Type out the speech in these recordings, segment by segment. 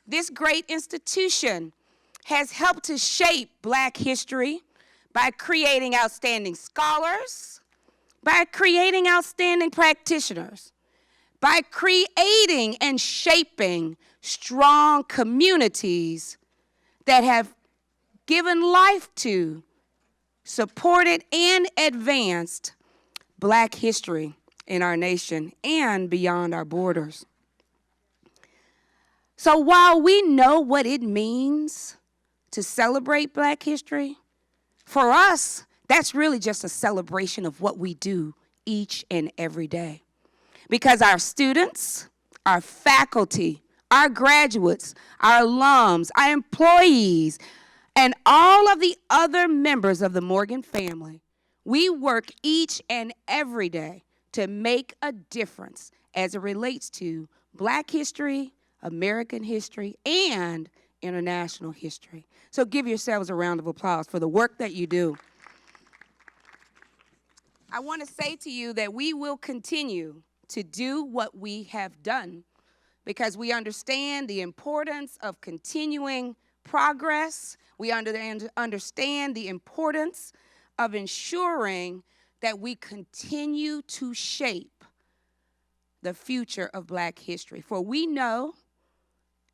This great institution has helped to shape Black history by creating outstanding scholars, by creating outstanding practitioners, by creating and shaping strong communities that have given life to, supported, and advanced Black history in our nation and beyond our borders. So while we know what it means to celebrate Black history, for us, that's really just a celebration of what we do each and every day. Because our students, our faculty, our graduates, our alums, our employees, and all of the other members of the Morgan family, we work each and every day to make a difference as it relates to Black history, American history, and international history. So give yourselves a round of applause for the work that you do. I want to say to you that we will continue to do what we have done because we understand the importance of continuing progress. We understand the importance of ensuring that we continue to shape the future of Black history. For we know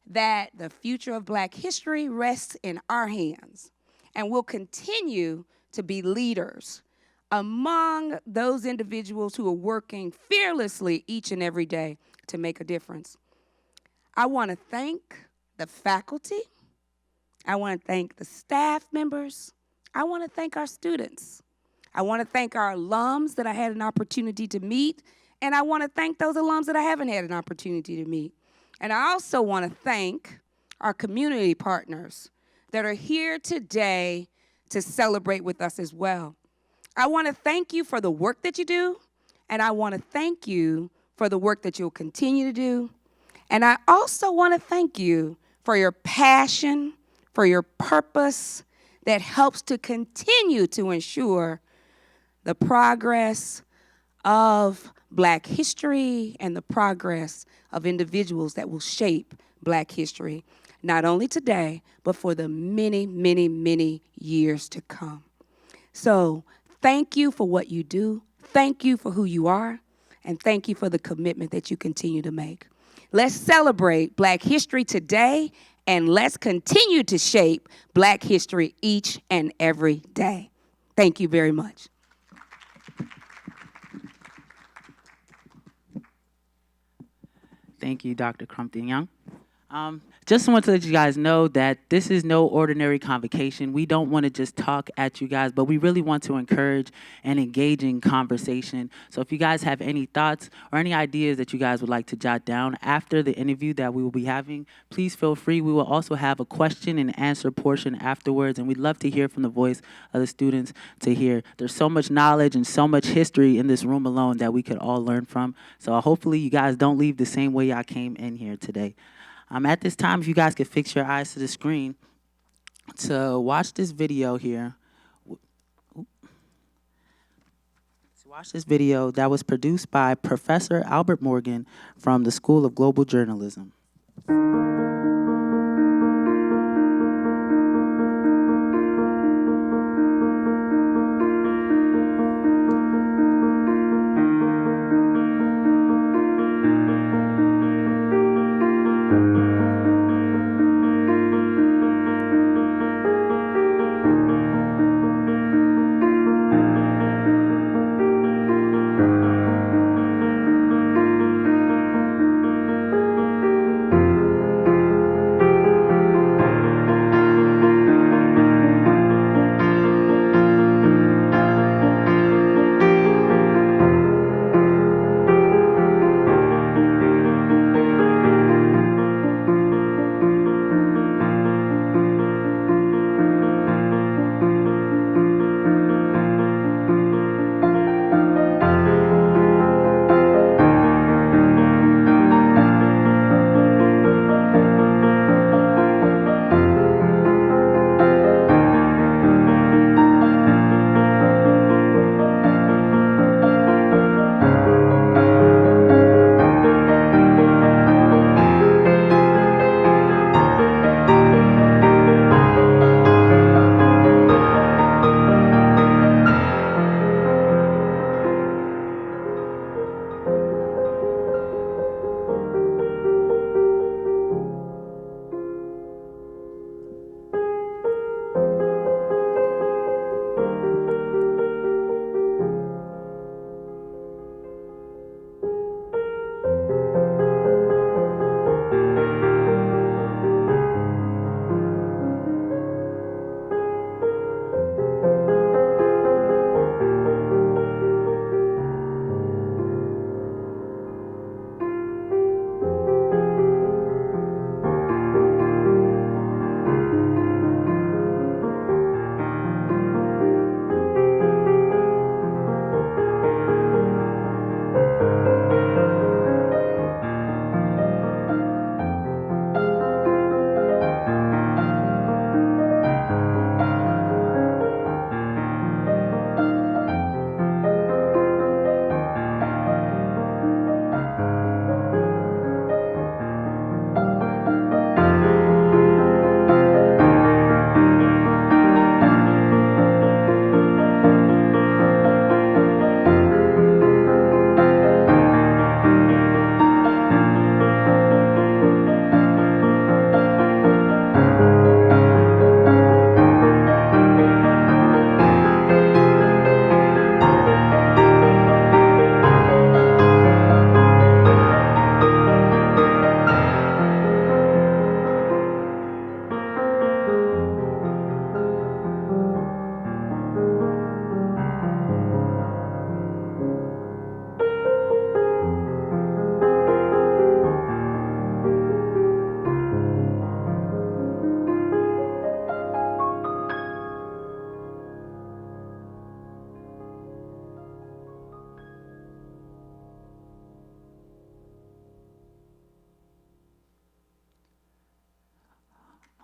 that the future of Black history rests in our hands, and we'll continue to be leaders among those individuals who are working fearlessly each and every day to make a difference. I want to thank the faculty. I want to thank the staff members. I want to thank our students. I want to thank our alums that I had an opportunity to meet, and I want to thank those alums that I haven't had an opportunity to meet. And I also want to thank our community partners that are here today to celebrate with us as well. I want to thank you for the work that you do, and I want to thank you for the work that you'll continue to do. And I also want to thank you for your passion, for your purpose that helps to continue to ensure the progress of Black history and the progress of individuals that will shape Black history, not only today, but for the many, many, many years to come. So thank you for what you do. Thank you for who you are. And thank you for the commitment that you continue to make. Let's celebrate Black history today, and let's continue to shape Black history each and every day. Thank you very much. Thank you, Dr. Crumpton-Young. Just want to let you guys know that this is no ordinary convocation. We don't want to just talk at you guys, but we really want to encourage an engaging conversation. So if you guys have any thoughts or any ideas that you guys would like to jot down after the interview that we will be having, please feel free. We will also have a question and answer portion afterwards, and we'd love to hear from the voice of the students to hear. There's so much knowledge and so much history in this room alone that we could all learn from. So hopefully you guys don't leave the same way y'all came in here today. At this time, if you guys could fix your eyes to the screen to watch this video here. To watch this video that was produced by Professor Albert Morgan from the School of Global Journalism.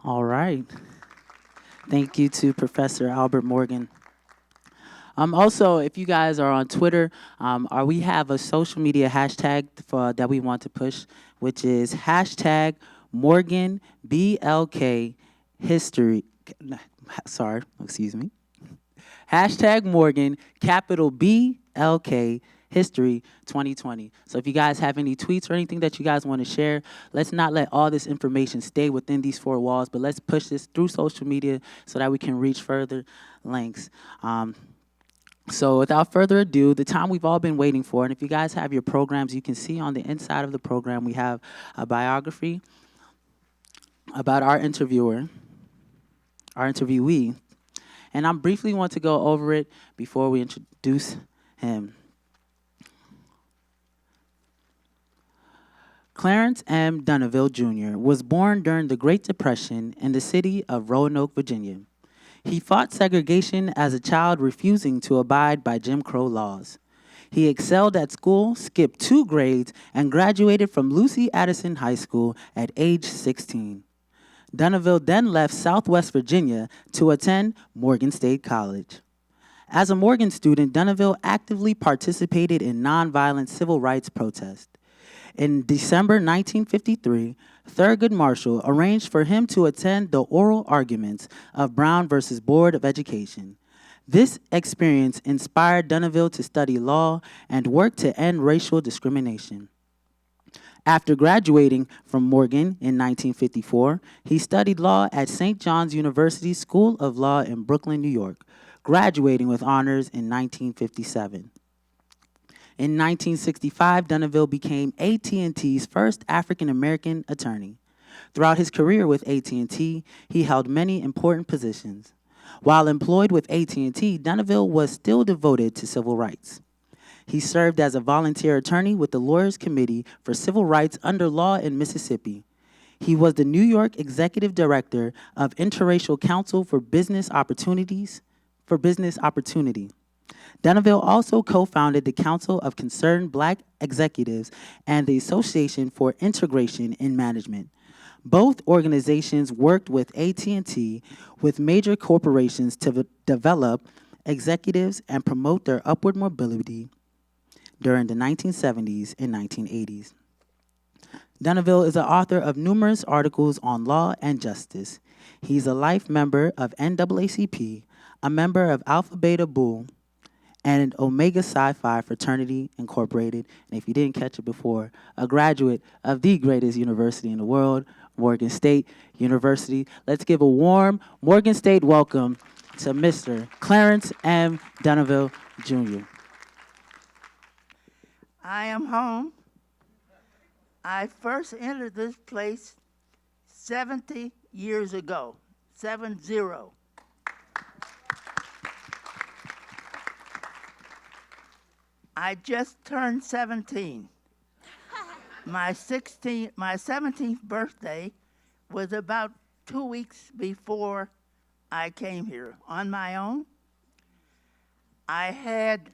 All right. Thank you to Professor Albert Morgan. Also, if you guys are on Twitter, we have a social media hashtag that we want to push, which is hashtag Morgan BLK History. Sorry, excuse me. Hashtag Morgan, capital BLK History 2020. So if you guys have any tweets or anything that you guys want to share, let's not let all this information stay within these four walls, but let's push this through social media so that we can reach further lengths. So without further ado, the time we've all been waiting for, and if you guys have your programs, you can see on the inside of the program we have a biography about our interviewee, and I briefly want to go over it before we introduce him. Clarence M. Dunnaville, Jr. was born during the Great Depression in the city of Roanoke, Virginia. He fought segregation as a child, refusing to abide by Jim Crow laws. He excelled at school, skipped 2 grades, and graduated from Lucy Addison High School at age 16. Dunnaville then left Southwest Virginia to attend Morgan State College. As a Morgan student, Dunnaville actively participated in nonviolent civil rights protests. In December 1953, Thurgood Marshall arranged for him to attend the oral arguments of Brown versus Board of Education. This experience inspired Dunnaville to study law and work to end racial discrimination. After graduating from Morgan in 1954, he studied law at St. John's University School of Law in Brooklyn, New York, graduating with honors in 1957. In 1965, Dunnaville became AT&T's first African-American attorney. Throughout his career with AT&T, he held many important positions. While employed with AT&T, Dunnaville was still devoted to civil rights. He served as a volunteer attorney with the Lawyers Committee for Civil Rights under law in Mississippi. He was the New York Executive Director of Interracial Council for Business Opportunity. Dunnaville also co-founded the Council of Concerned Black Executives and the Association for Integration in Management. Both organizations worked with AT&T with major corporations to develop executives and promote their upward mobility during the 1970s and 1980s. Dunnaville is the author of numerous articles on law and justice. He's a life member of NAACP, a member of Alpha Beta Bull, and Omega Psi Phi Fraternity Incorporated, and if you didn't catch it before, a graduate of the greatest university in the world, Morgan State University. Let's give a warm Morgan State welcome to Mr. Clarence M. Dunnaville, Jr. I am home. I first entered this place 70 years ago, 7-0. I just turned 17. My 17th birthday was about 2 weeks before I came here on my own. I had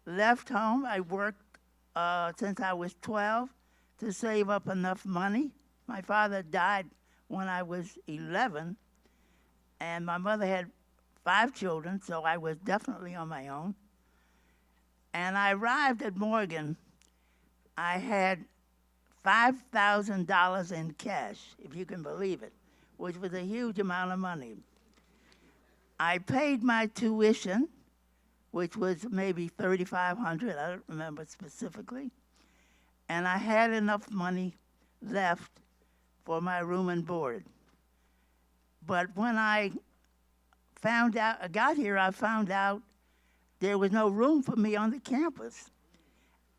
left home. I worked since I was 12 to save up enough money. My father died when I was 11, and my mother had 5 children, so I was definitely on my own. And I arrived at Morgan. I had $5,000 in cash, if you can believe it, which was a huge amount of money. I paid my tuition, which was maybe $3,500, I don't remember specifically. And I had enough money left for my room and board. But when I got here, I found out there was no room for me on the campus.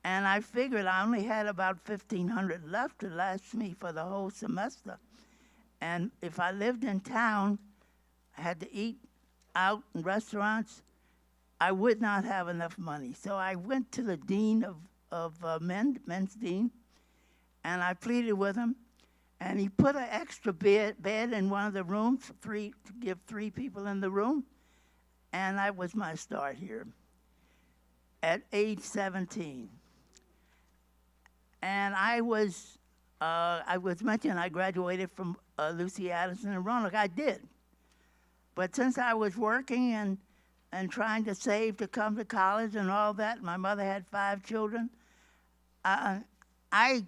And I figured I only had about $1,500 left to last me for the whole semester. And if I lived in town, I had to eat out in restaurants, I would not have enough money. So I went to the dean of men's dean, and I pleaded with him, and he put an extra bed in one of the rooms, to give 3 people in the room, and that was my start here at age 17. And I was I was mentioned I graduated from Lucy Addison and Roanoke. I did. But since I was working and trying to save to come to college and all that, my mother had 5 children, I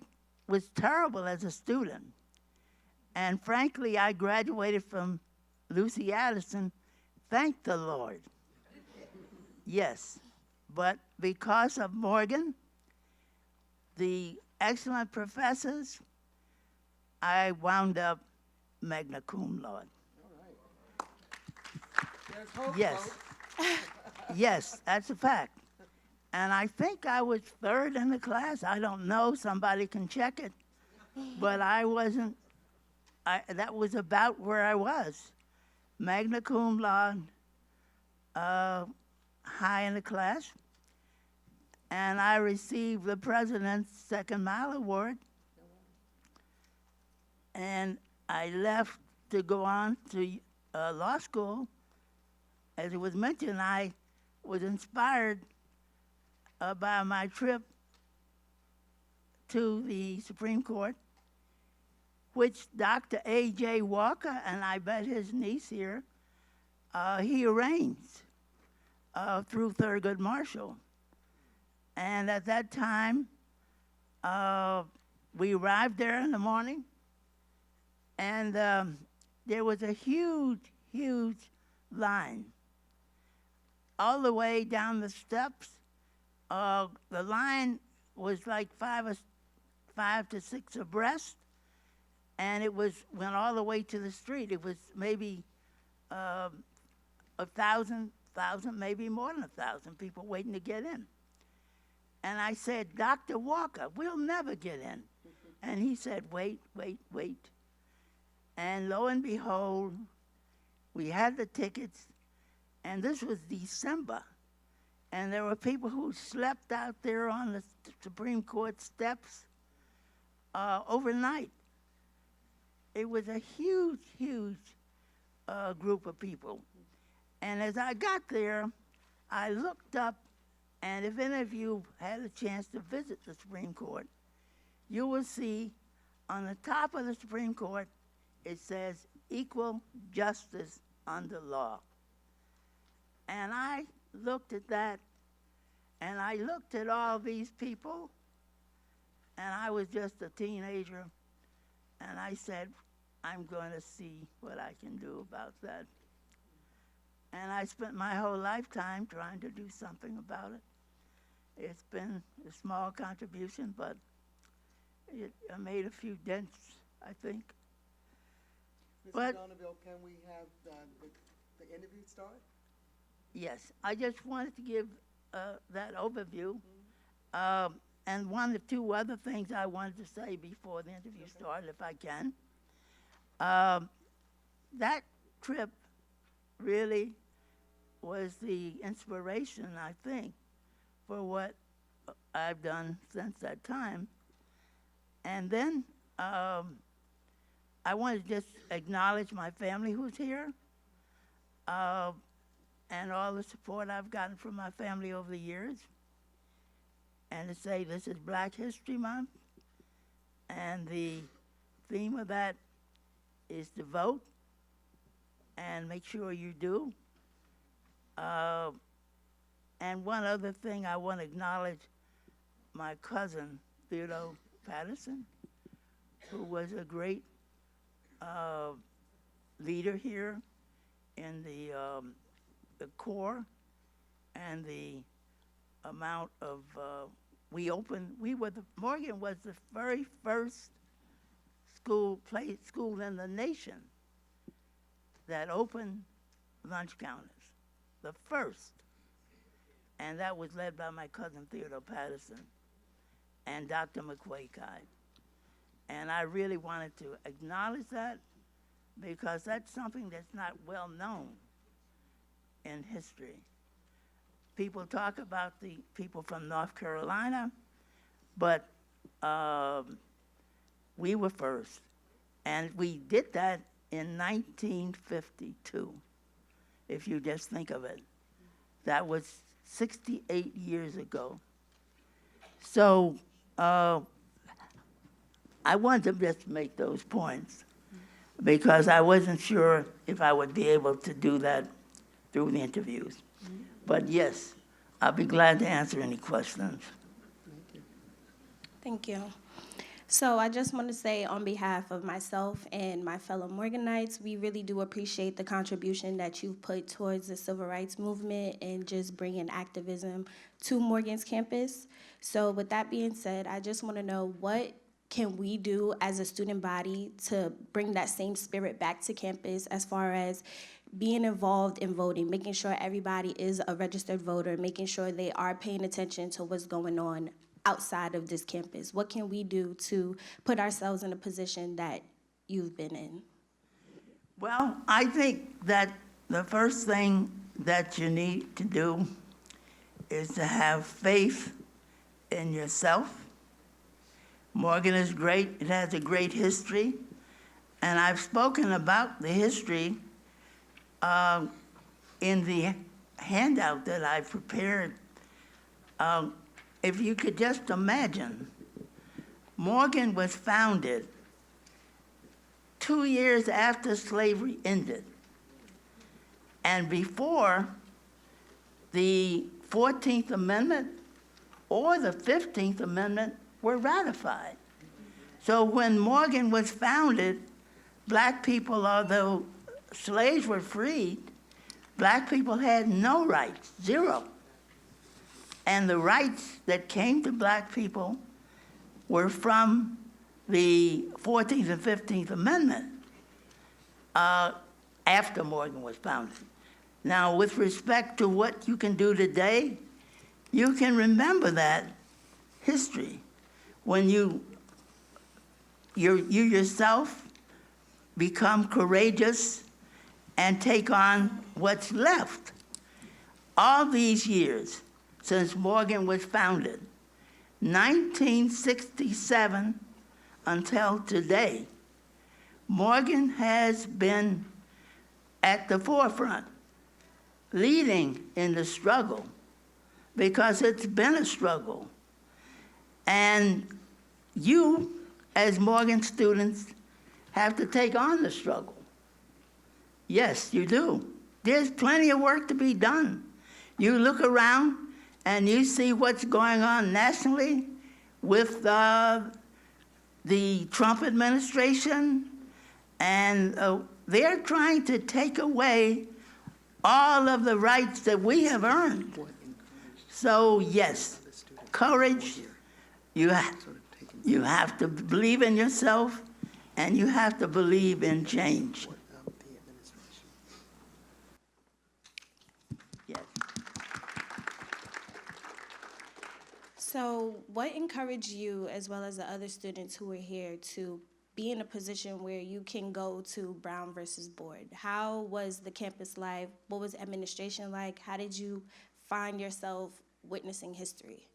was terrible as a student. And frankly, I graduated from Lucy Addison, thank the Lord. Yes, but because of Morgan, the excellent professors, I wound up magna cum laude. Yes, yes, that's a fact. And I think I was 3rd in the class. I don't know, somebody can check it. But I wasn't, that was about where I was. Magna cum laude, high in the class. And I received the President's Second Mile Award. And I left to go on to law school. As it was mentioned, I was inspired by my trip to the Supreme Court, which Dr. A.J. Walker, and I bet his niece here, he arranged through Thurgood Marshall. And at that time, we arrived there in the morning, and there was a huge, huge line. All the way down the steps, the line was like 5 to 6 abreast, and it went all the way to the street. It was maybe 1,000, maybe more than 1,000 people waiting to get in. And I said, Dr. Walker, we'll never get in. And he said, wait, wait, wait. And lo and behold, we had the tickets, and this was December. And there were people who slept out there on the Supreme Court steps overnight. It was a huge, huge group of people. And as I got there, I looked up, and if any of you had a chance to visit the Supreme Court, you will see on the top of the Supreme Court, it says equal justice under law. And I looked at that, and I looked at all these people, and I was just a teenager, and I said, I'm going to see what I can do about that. And I spent my whole lifetime trying to do something about it. It's been a small contribution, but I made a few dents, I think. Mr. But Dunnaville, can we have the interview start? yes, I just wanted to give that overview. And 1 or 2 other things I wanted to say before the interview started, if I can. That trip really was the inspiration, I think, for what I've done since that time. And then I want to just acknowledge my family who's here, and all the support I've gotten from my family over the years, and to say this is Black History Month, and the theme of that is to vote, and make sure you do. And one other thing, I want to acknowledge my cousin, Theodore Patterson, who was a great leader here in the Corps, and the amount of, Morgan was the very first school in the nation that opened lunch counters, the first. And that was led by my cousin Theodore Patterson and Dr. McQuay-Kai. And I really wanted to acknowledge that, because that's something that's not well known in history. People talk about the people from North Carolina, but we were first. And we did that in 1952, if you just think of it. That was 68 years ago. So I I wanted to just make those points because I wasn't sure if I would be able to do that through the interviews. But yes, I'll be glad to answer any questions. Thank you. So I just want to say on behalf of myself and my fellow Morganites, we really do appreciate the contribution that you've put towards the civil rights movement and just bringing activism to Morgan's campus. So with that being said, I just want to know, what can we do as a student body to bring that same spirit back to campus as far as being involved in voting, making sure everybody is a registered voter, making sure they are paying attention to what's going on outside of this campus? What can we do to put ourselves in a position that you've been in? Well, I think that the first thing that you need to do is to have faith in yourself. Morgan is great. It has a great history. And I've spoken about the history in the handout that I prepared. If you could just imagine, Morgan was founded 2 years after slavery ended, and before the 14th Amendment or the 15th Amendment were ratified. So when Morgan was founded, black people, although slaves were freed, black people had no rights, zero. And the rights that came to black people were from the 14th and 15th Amendment after Morgan was founded. Now, with respect to what you can do today, you can remember that history when you yourself become courageous and take on what's left. All these years since Morgan was founded, 1967 until today, Morgan has been at the forefront, leading in the struggle, because it's been a struggle. And you, as Morgan students, have to take on the struggle. Yes, you do. There's plenty of work to be done. You look around and you see what's going on nationally with the Trump administration, and they're trying to take away all of the rights that we have earned. So yes, courage. You have to believe in yourself, and you have to believe in change. Yes. So what encouraged you, as well as the other students who were here, to be in a position where you can go to Brown versus Board? How was the campus life? What was administration like? How did you find yourself witnessing history?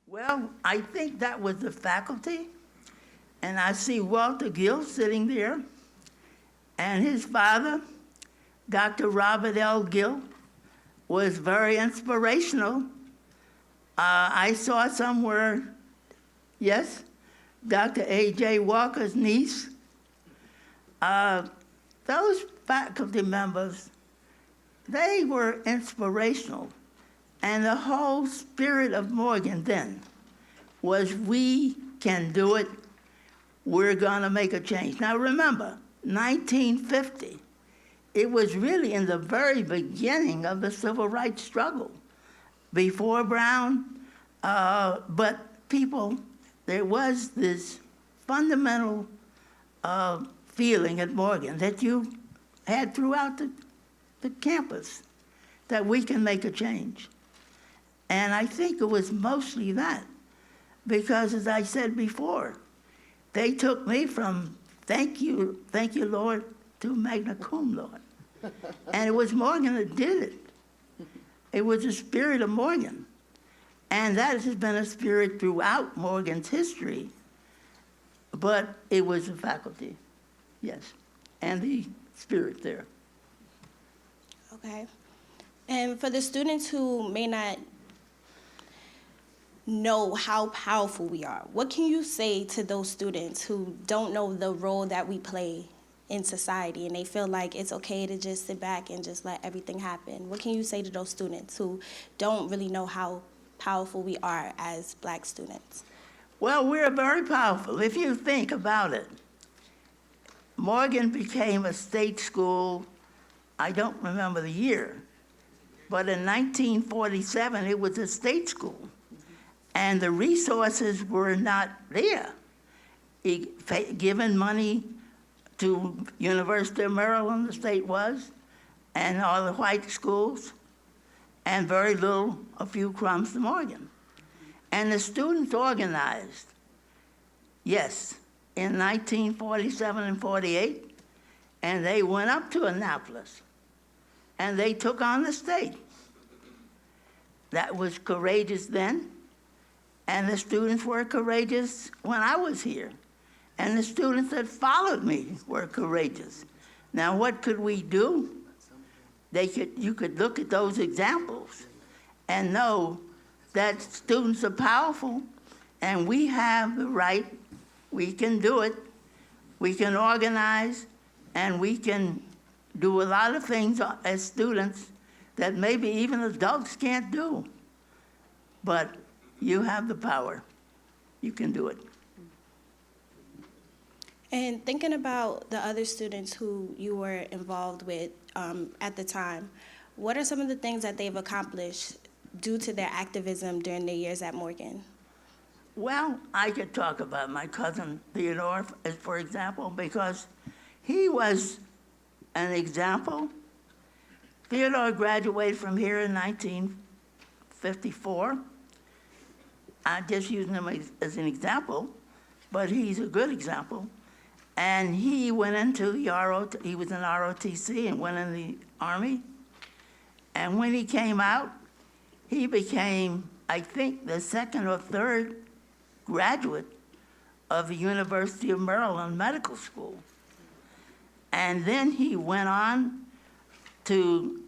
Well, I think that was the faculty, and I see Walter Gill sitting there, and his father, Dr. Robert L. Gill, was very inspirational. I saw somewhere, yes, Dr. A.J. Walker's niece. Those faculty members, they were inspirational. And the whole spirit of Morgan then was, we can do it, we're gonna make a change. Now remember, 1950, it was really in the very beginning of the civil rights struggle. Before Brown, but people, there was this fundamental feeling at Morgan that you had throughout the campus, that we can make a change. And I think it was mostly that, because as I said before, they took me from thank you, Lord, to magna cum laude. And it was Morgan that did it. It was the spirit of Morgan. And that has been a spirit throughout Morgan's history. But it was the faculty, yes, and the spirit there. Okay. And for the students who may not know how powerful we are. What can you say to those students who don't know the role that we play in society and they feel like it's okay to just sit back and just let everything happen? What can you say to those students who don't really know how powerful we are as Black students? Well, we're very powerful. If you think about it, Morgan became a state school, I don't remember the year, but in 1947 it was a state school. And the resources were not there. Given money to University of Maryland, the state was, and all the white schools, and very little, a few crumbs to Morgan. And the students organized, yes, in 1947 and 48, and they went up to Annapolis, and they took on the state. That was courageous then, and the students were courageous when I was here. And the students that followed me were courageous. Now, what could we do? You could look at those examples and know that students are powerful, and we have the right, we can do it, we can organize, and we can do a lot of things as students that maybe even adults can't do. But you have the power. You can do it. And thinking about the other students who you were involved with at the time, what are some of the things that they've accomplished due to their activism during their years at Morgan? Well, I could talk about my cousin Theodore, for example, because he was an example. Theodore graduated from here in 1954. I'm just using him as an example, but he's a good example. And he went into the he was in ROTC and went in the Army. And when he came out, he became, I think, the second or third graduate of the University of Maryland Medical School. And then he went on to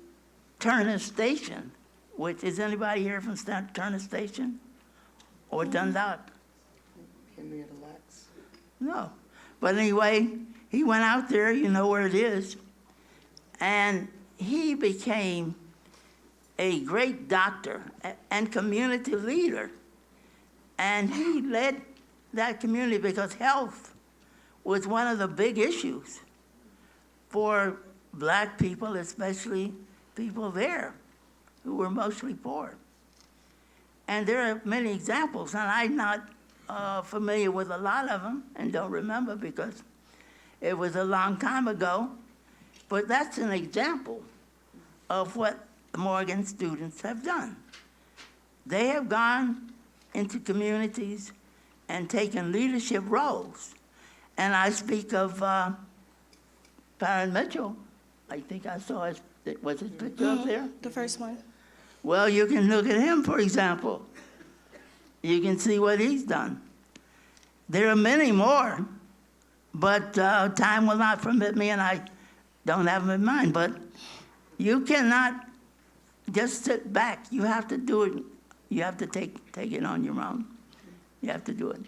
Turner Station, which, is anybody here from Turner Station? Or Dundalk? Henrietta Lacks. No. But anyway, he went out there, you know where it is, and he became a great doctor and community leader. And he led that community because health was one of the big issues for Black people, especially people there who were mostly poor. And there are many examples, and I'm not familiar with a lot of them and don't remember because it was a long time ago, but that's an example of what Morgan students have done. They have gone into communities and taken leadership roles. And I speak of PARREN Mitchell. I think I saw his picture up there? The first one. Well, you can look at him, for example. You can see what he's done. There are many more, but time will not permit me, and I don't have them in mind. But you cannot just sit back. You have to do it. You have to take it on your own. You have to do it.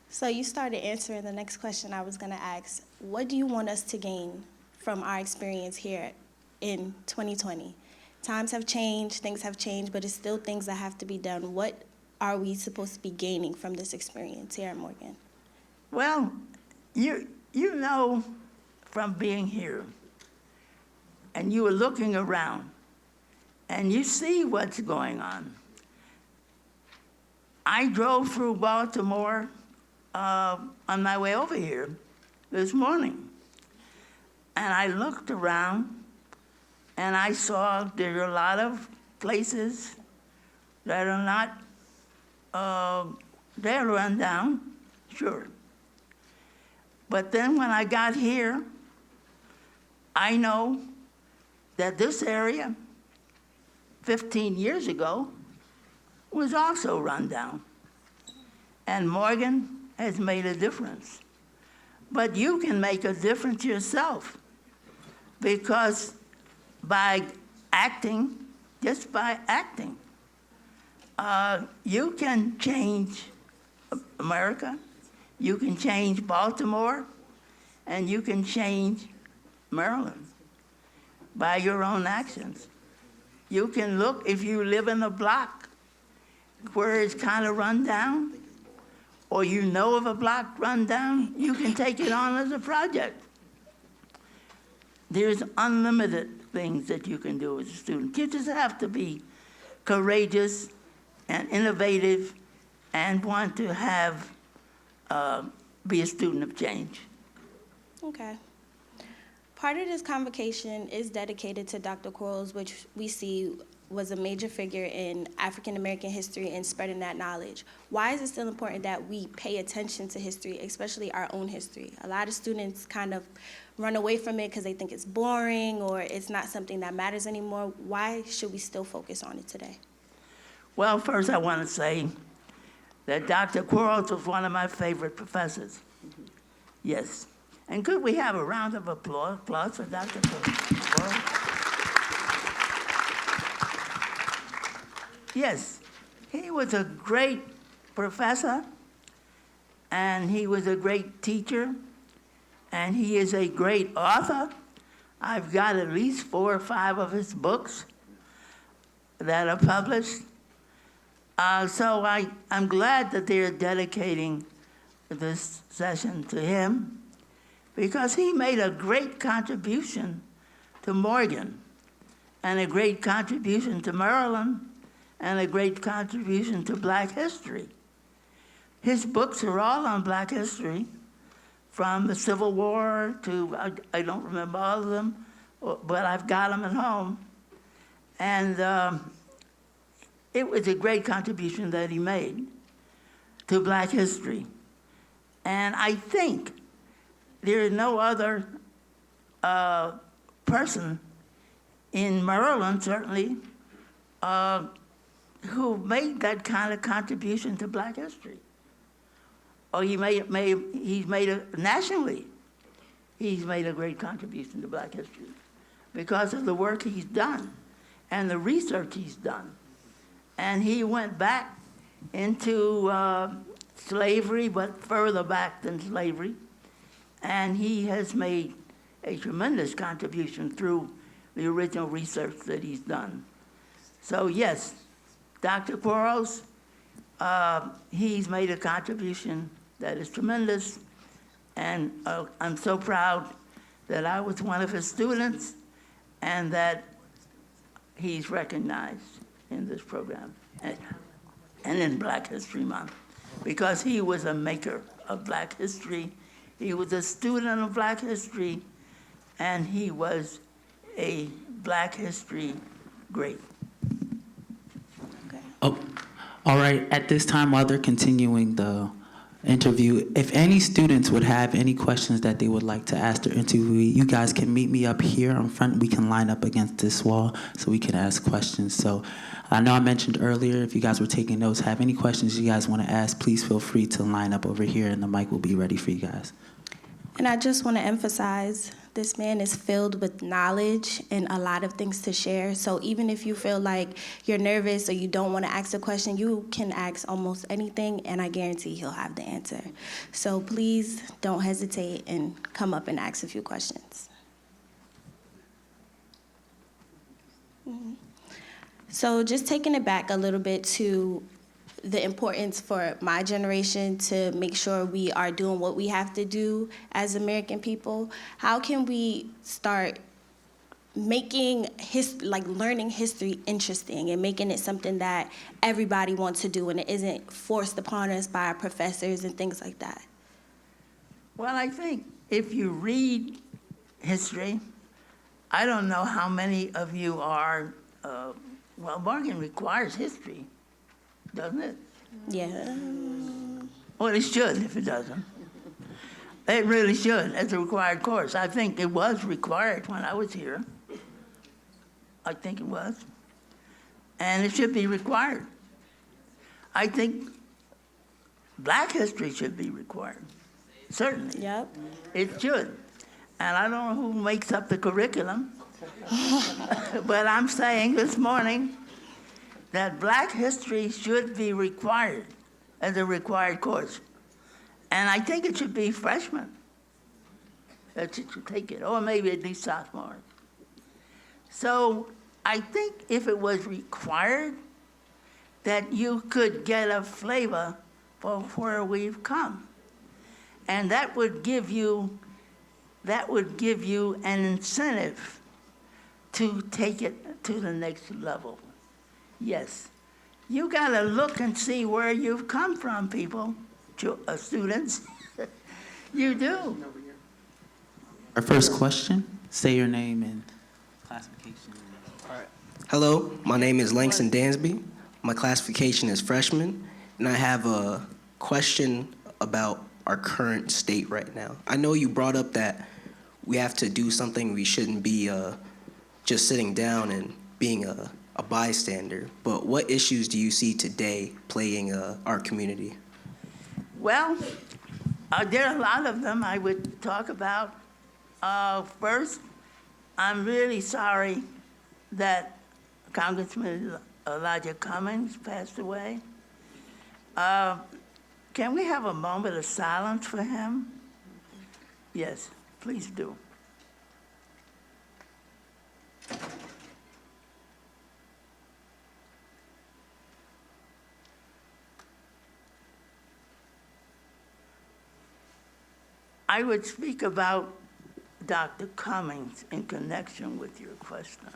So you started answering the next question I was going to ask. What do you want us to gain from our experience here in 2020? Times have changed, things have changed, but it's still things that have to be done. What are we supposed to be gaining from this experience here at Morgan? Well, you know from being here, and you are looking around, and you see what's going on. I drove through Baltimore on my way over here this morning, and I looked around, and I saw there are a lot of places that are not, they're run down, sure. But then when I got here, I know that this area 15 years ago was also run down. And Morgan has made a difference. But you can make a difference yourself because by acting, just by acting, You can change America, you can change Baltimore, and you can change Maryland by your own actions. You can look, if you live in a block where it's kind of run down, or you know of a block run down, you can take it on as a project. There's unlimited things that you can do as a student. You just have to be courageous and innovative and want to have, be a student of change. Okay. Part of this convocation is dedicated to Dr. Quarles, which we see was a major figure in African American history and spreading that knowledge. Why is it still important that we pay attention to history, especially our own history? A lot of students kind of run away from it because they think it's boring or it's not something that matters anymore. Why should we still focus on it today? Well, first I want to say that Dr. Quarles was one of my favorite professors. Yes. And could we have a round of applause for Dr. Quarles? Yes, he was a great professor, and he was a great teacher, and he is a great author. I've got at least 4 or 5 of his books that are published. So I'm glad that they're dedicating this session to him, because he made a great contribution to Morgan, and a great contribution to Maryland, and a great contribution to Black history. His books are all on Black history, from the Civil War to, I don't remember all of them, but I've got them at home. And it was a great contribution that he made to Black history. And I think there is no other person in Maryland, certainly, who made that kind of contribution to Black history. Or he's made it nationally. He's made a great contribution to Black history because of the work he's done and the research he's done. And he went back into slavery, but further back than slavery. And he has made a tremendous contribution through the original research that he's done. So yes, Dr. Quarles, he's made a contribution that is tremendous, and I'm so proud that I was one of his students and that he's recognized in this program and in Black History Month, because he was a maker of Black history. He was a student of Black history, and he was a Black history great. Okay. Oh, all right. At this time, while they're continuing the interview, if any students would have any questions that they would like to ask their interviewee, you guys can meet me up here in front. We can line up against this wall so we can ask questions. So I know I mentioned earlier, if you guys were taking notes, have any questions you guys want to ask, please feel free to line up over here and the mic will be ready for you guys. And I just want to emphasize, this man is filled with knowledge and a lot of things to share. So even if you feel like you're nervous or you don't want to ask a question, you can ask almost anything, and I guarantee he'll have the answer. So please don't hesitate and come up and ask a few questions. So just taking it back a little bit to the importance for my generation to make sure we are doing what we have to do as American people, how can we start making learning history interesting and making it something that everybody wants to do and it isn't forced upon us by our professors and things like that? Well, I think if you read history, I don't know how many of you are, well, Morgan requires history, doesn't it? Yeah. Well, it should if it doesn't. It really should, as a required course. I think it was required when I was here. I think it was. And it should be required. I think Black history should be required, certainly. Yep. It should. And I don't know who makes up the curriculum, but I'm saying this morning that Black history should be required as a required course. And I think it should be freshmen that should take it, or maybe at least sophomores. So I think if it was required, that you could get a flavor for where we've come. And that would give you an incentive to take it to the next level. Yes. You gotta look and see where you've come from, people, students. You do. Our first question, say your name and classification. Hello, my name is Langston Dansby. My classification is freshman, and I have a question about our current state right now. I know you brought up that we have to do something. We shouldn't be just sitting down and being a bystander, but what issues do you see today plaguing our community? Well, there are a lot of them I would talk about. First, I'm really sorry that Congressman Elijah Cummings passed away. Can we have a moment of silence for him? Yes, please do. I would speak about Dr. Cummings in connection with your question.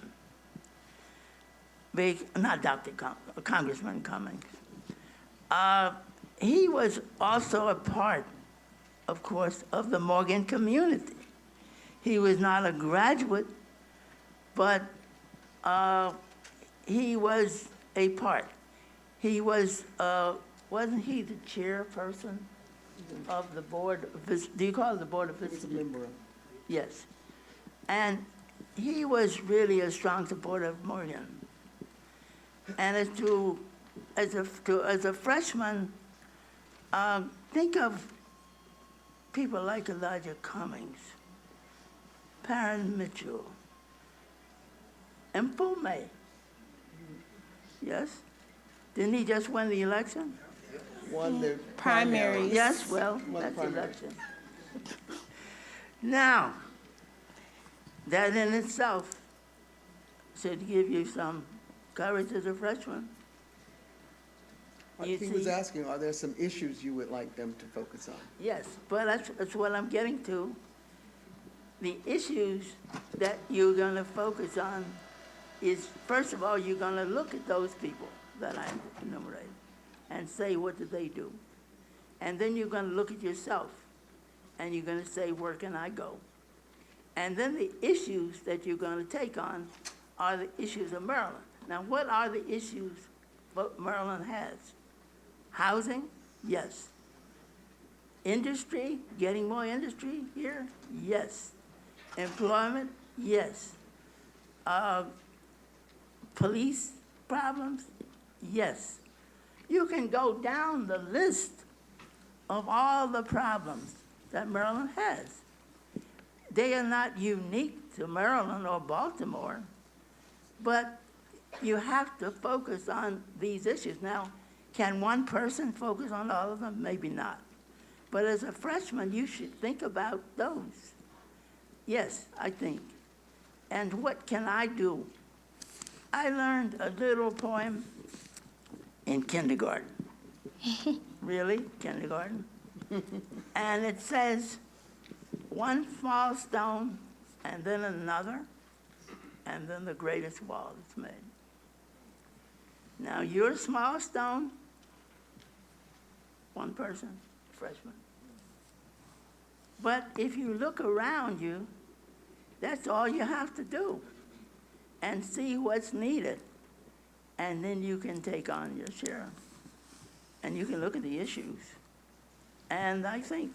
Not Dr. Congressman Cummings. He was also a part, of course, of the Morgan community. He was not a graduate, but he was a part. He was, wasn't he the chairperson of the board? Do you call it the board of He was a member of. Yes. And he was really a strong supporter of Morgan. And as a freshman, think of people like Elijah Cummings, PARREN Mitchell, and Pume. Yes? Didn't he just win the election? Won the Primaries. Yes, well, Won the that's primary. election. Now, that in itself should give you some courage as a freshman. You He was see- asking, are there some issues you would like them to focus on? Yes, but that's what I'm getting to. The issues that you're gonna focus on is, first of all, you're gonna look at those people that I enumerated and say, what did they do? And then you're gonna look at yourself and you're gonna say, where can I go? And then the issues that you're gonna take on are the issues of Maryland. Now, what are the issues Maryland has? Housing? Yes. Industry? Getting more industry here? Yes. Employment? Yes. Police problems? Yes. You can go down the list of all the problems that Maryland has. They are not unique to Maryland or Baltimore, but you have to focus on these issues. Now, can one person focus on all of them? Maybe not. But as a freshman, you should think about those. Yes, I think. And what can I do? I learned a little poem in kindergarten. Really? Kindergarten? And it says, one small stone, and then another, and then the greatest wall is made. Now, you're a small stone, one person, freshman. But if you look around you, that's all you have to do, and see what's needed. And then you can take on your share. And you can look at the issues. And I think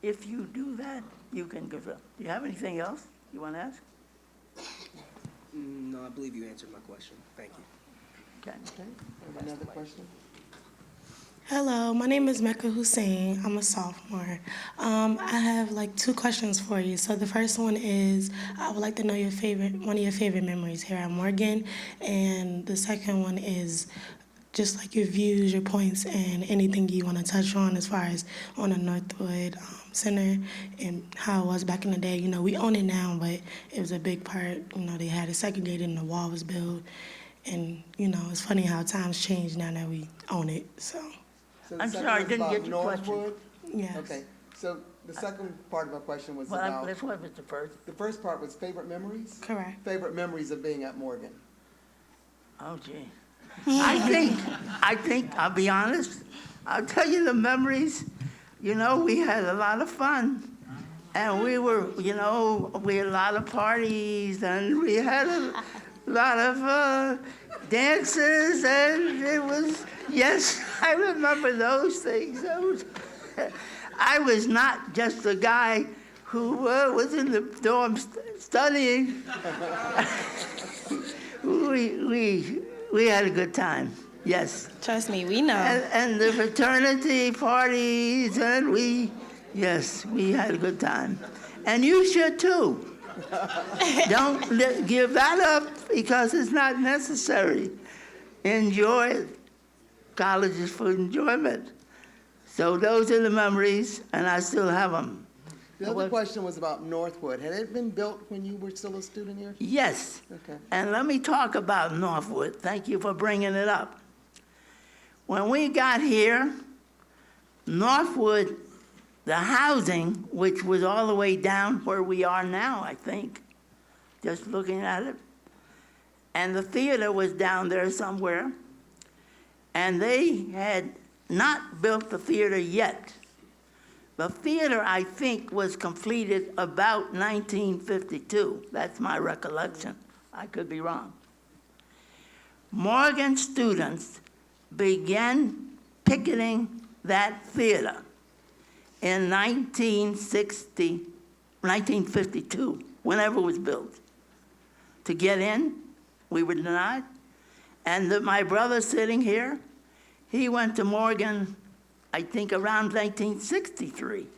if you do that, you can go. Do you have anything else you want to ask? No, I believe you answered my question. Thank you. Okay. Okay, another question? Hello, my name is Mecca Hussein. I'm a sophomore. I have like two questions for you. So the first one is, I would like to know one of your favorite memories here at Morgan, and the second one is just like your views, your points, and anything you want to touch on as far as on the Northwood Center and how it was back in the day. You know, we own it now, but it was a big part. You know, they had it segregated and the wall was built. And, you know, it's funny how times change now that we own it, so. So the I'm second sorry, I was didn't about get your question. Northwood? Yes. Okay, so the second part of my question was Well, about, let's what was the first? the first part was favorite memories? Correct. Favorite memories of being at Morgan. Oh, gee. I think, I'll be honest, I'll tell you the memories. You know, we had a lot of fun. And we were, you know, we had a lot of parties and we had a lot of dances and it was, yes, I remember those things. I was not just a guy who was in the dorm studying. We had a good time, yes. Trust me, we know. And the fraternity parties, and yes, we had a good time. And you should too. Don't give that up because it's not necessary. Enjoy college is for enjoyment. So those are the memories, and I still have them. The other question was about Northwood. Had it been built when you were still a student here? Yes. Okay. And let me talk about Northwood. Thank you for bringing it up. When we got here, Northwood, the housing, which was all the way down where we are now, I think, just looking at it, and the theater was down there somewhere, and they had not built the theater yet. The theater, I think, was completed about 1952. That's my recollection. I could be wrong. Morgan students began picketing that theater in 1952, whenever it was built. To get in, we were denied. And my brother sitting here, he went to Morgan, I think around 1963.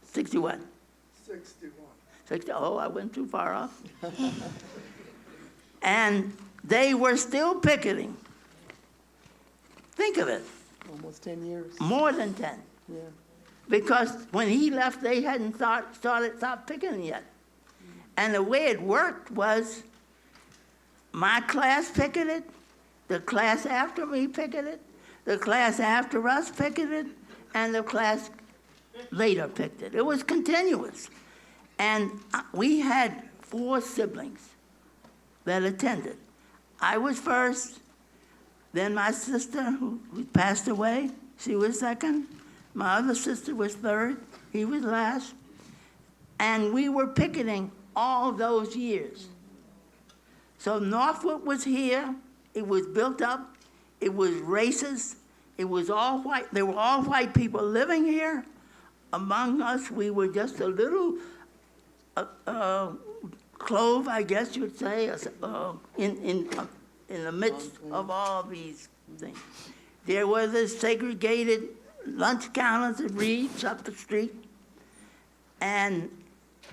61. 61. Oh, I went too far off. And they were still picketing. Think of it, Almost 10 years. more than 10. Yeah. Because when he left, they hadn't stopped picketing yet. And the way it worked was my class picketed, the class after me picketed, the class after us picketed, and the class later picketed. It was continuous. And we had 4 siblings that attended. I was first, then my sister, who passed away, she was second. My other sister was third, he was last. And we were picketing all those years. So Northwood was here, it was built up, it was racist, it was all white, there were all white people living here. Among us, we were just a little clove, I guess you'd say, in the midst of all these things. There were the segregated lunch counters at Reed's up the street, and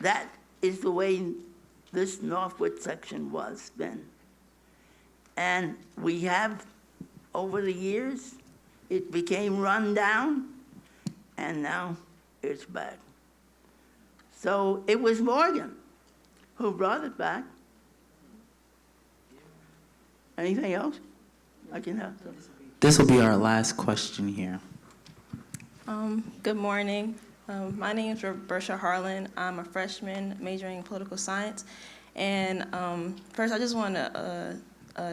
that is the way this Northwood section was then. And we have, over the years, it became run down, and now it's back. So it was Morgan who brought it back. Anything else I can help? This will be our last question here. Good morning. My name is Roberta Harlan. I'm a freshman majoring in political science. And first, I just want to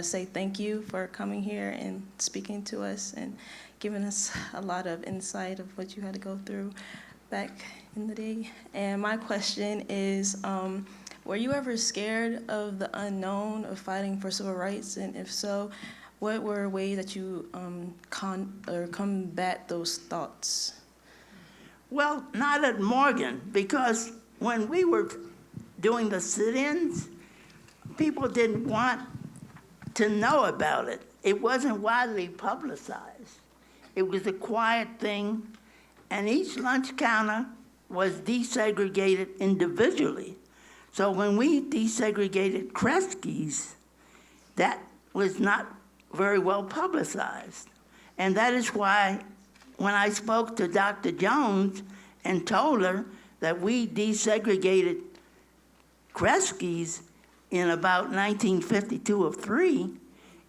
say thank you for coming here and speaking to us and giving us a lot of insight of what you had to go through back in the day. And my question is, were you ever scared of the unknown of fighting for civil rights? And if so, what were ways that you combat those thoughts? Well, not at Morgan, because when we were doing the sit-ins, people didn't want to know about it. it wasn't widely publicized. It was a quiet thing, and each lunch counter was desegregated individually. So when we desegregated Kresge's, that was not very well publicized. And that is why when I spoke to Dr. Jones and told her that we desegregated Kresge's in about 1952 or 3,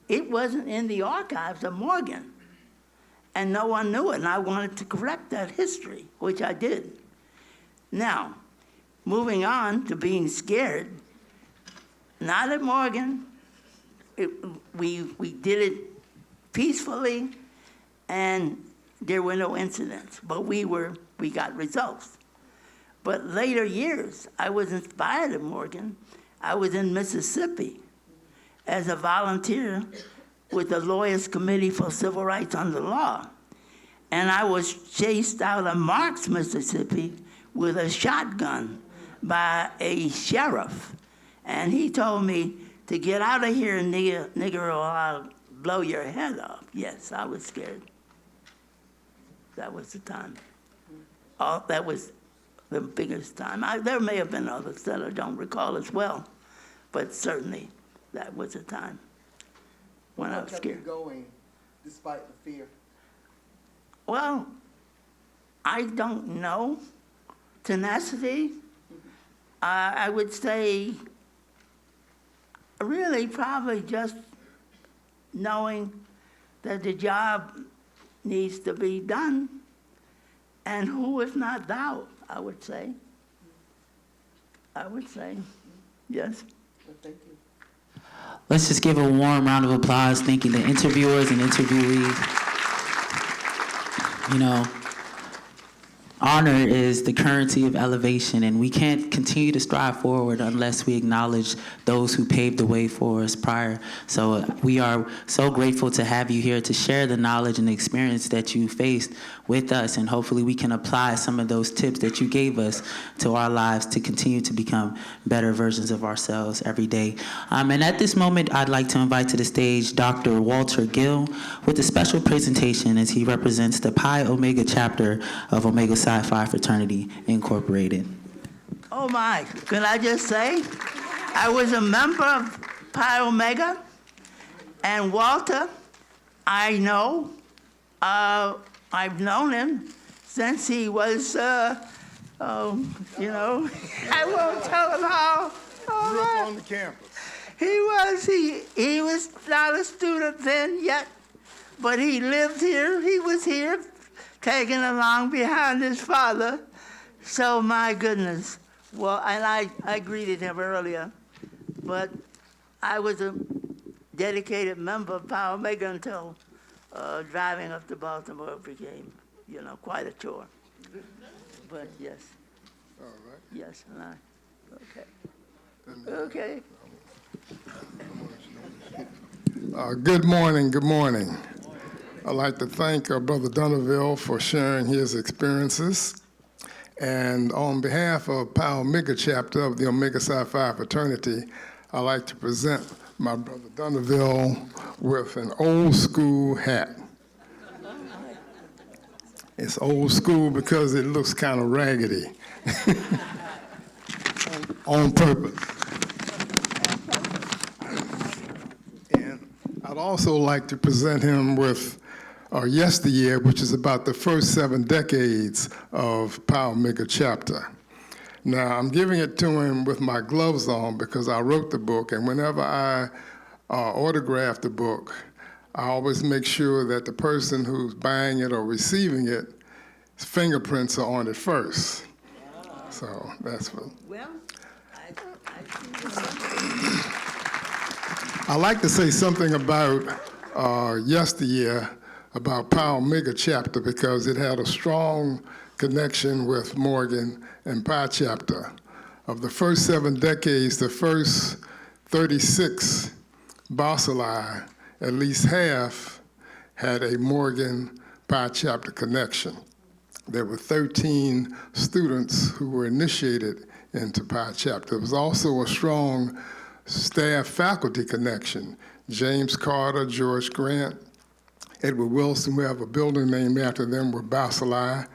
it wasn't in the archives of Morgan. And no one knew it, and I wanted to correct that history, which I did. Now, moving on to being scared, not at Morgan. We did it peacefully, and there were no incidents, but we got results. But later years, I was inspired at Morgan. I was in Mississippi as a volunteer with the Lawyers Committee for Civil Rights Under Law. And I was chased out of Marks, Mississippi with a shotgun by a sheriff. And he told me to get out of here, nigger, or I'll blow your head off. Yes, I was scared. That was the time. That was the biggest time. There may have been others that I don't recall as well, but certainly that was the time when I was scared. What kept you going despite the fear? Well, I don't know. Tenacity, I would say, really probably just knowing that the job needs to be done, and who if not thou, I would say. I would say, yes. Well, thank you. Let's just give a warm round of applause, thanking the interviewers and interviewees. You know, honor is the currency of elevation, and we can't continue to strive forward unless we acknowledge those who paved the way for us prior. So we are so grateful to have you here to share the knowledge and the experience that you faced with us, and hopefully we can apply some of those tips that you gave us to our lives to continue to become better versions of ourselves every day. And at this moment, I'd like to invite to the stage Dr. Walter Gill with a special presentation as he represents the Pi Omega chapter of Omega Psi Phi Fraternity Incorporated. Oh my, can I just say, I was a member of Pi Omega, and Walter, I know, I've known him since he was, I won't tell him how. Grew up on the campus. He was not a student then yet, but he lived here, he was here, taken along behind his father. So my goodness. Well, and I greeted him earlier, but I was a dedicated member of Pi Omega until driving up to Baltimore became, quite a chore. But yes. All right. Yes, and okay. Good morning. Good morning. I'd like to thank Brother Dunnaville for sharing his experiences. And on behalf of Pi Omega chapter of the Omega Psi Phi fraternity, I'd like to present my brother Dunnaville with an old school hat. It's old school because it looks kind of raggedy on purpose. And I'd also like to present him with Yesteryear, which is about the first 7 decades of Pi Omega chapter. Now, I'm giving it to him with my gloves on because I wrote the book, and whenever I autograph the book, I always make sure that the person who's buying it or receiving it, his fingerprints are on it first. So that's what. Well, I'd like to say something about Yesteryear, about Pi Omega chapter, because it had a strong connection with Morgan and Pi chapter. Of the first 7 decades, the first 36 bacilli, at least half had a Morgan Pi chapter connection. There were 13 students who were initiated into Pi chapter. There was also a strong staff-faculty connection. James Carter, George Grant, Edward Wilson, we have a building named after them, were Bacilli.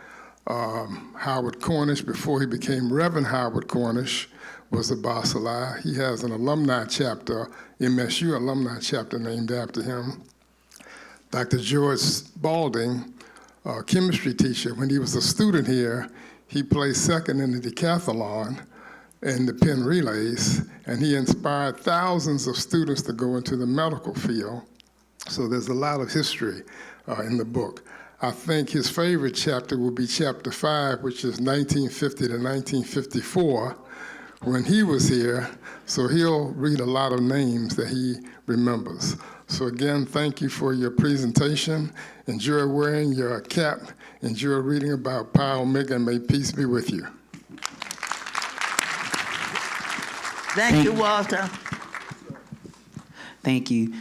Howard Cornish, before he became Reverend Howard Cornish, was a Bacilli. He has an alumni chapter, MSU alumni chapter named after him. Dr. George Spalding, a chemistry teacher, when he was a student here, he placed second in the decathlon and the Penn relays, and he inspired thousands of students to go into the medical field. So there's a lot of history in the book. I think his favorite chapter will be chapter 5, which is 1950 to 1954, when he was here. So he'll read a lot of names that he remembers. So again, thank you for your presentation. Enjoy wearing your cap. Enjoy reading about Pi Omega, and may peace be with you. Thank you, Walter. Thank you.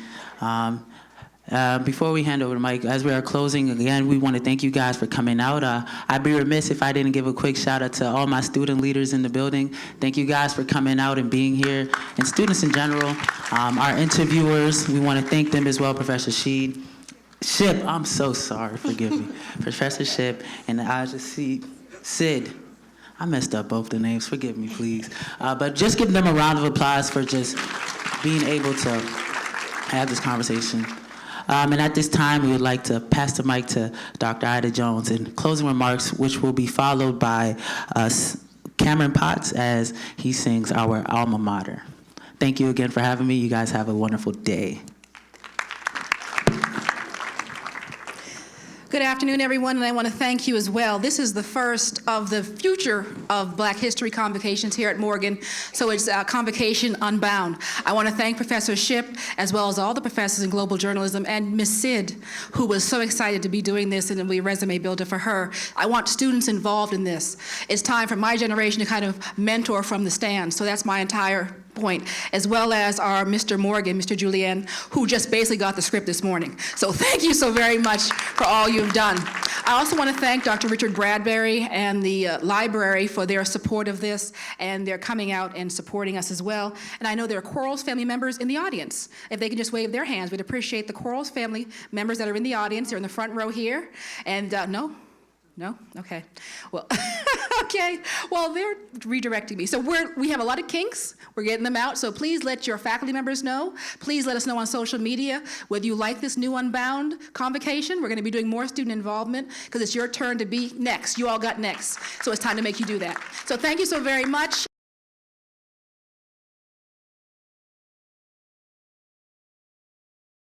Before we hand over the mic, as we are closing, again, we want to thank you guys for coming out. I'd be remiss if I didn't give a quick shout out to all my student leaders in the building. Thank you guys for coming out and being here, and students in general. Our interviewers, we want to thank them as well, Professor Ship, I'm so sorry, forgive me. Professor Ship, and I just see Sid. I messed up both the names, forgive me, please. But just give them a round of applause for just being able to have this conversation. And at this time, we would like to pass the mic to Dr. Ida Jones in closing remarks, which will be followed by Cameron Potts as he sings our alma mater. Thank you again for having me. You guys have a wonderful day. Good afternoon, everyone, and I want to thank you as well. This is the first of the future of Black History Convocations here at Morgan, so it's Convocation Unbound. I want to thank Professor Ship, as well as all the professors in global journalism, and Ms. Sid, who was so excited to be doing this, and it'll be a resume builder for her. I want students involved in this. It's time for my generation to kind of mentor from the stands, so that's my entire point, as well as our Mr. Morgan, Mr. Julian, who just basically got the script this morning. So thank you so very much for all you've done. I also want to thank Dr. Richard Bradbury and the library for their support of this, and they're coming out and supporting us as well. And I know there are Quarles family members in the audience. If they can just wave their hands, we'd appreciate the Quarles family members that are in the audience. They're in the front row here. And no? No? Okay. Well, okay. Well, they're redirecting me. So we have a lot of kinks. We're getting them out. So please let your faculty members know. Please let us know on social media whether you like this new Unbound convocation. We're going to be doing more student involvement because it's your turn to be next. You all got next. So it's time to make you do that. So thank you so very much.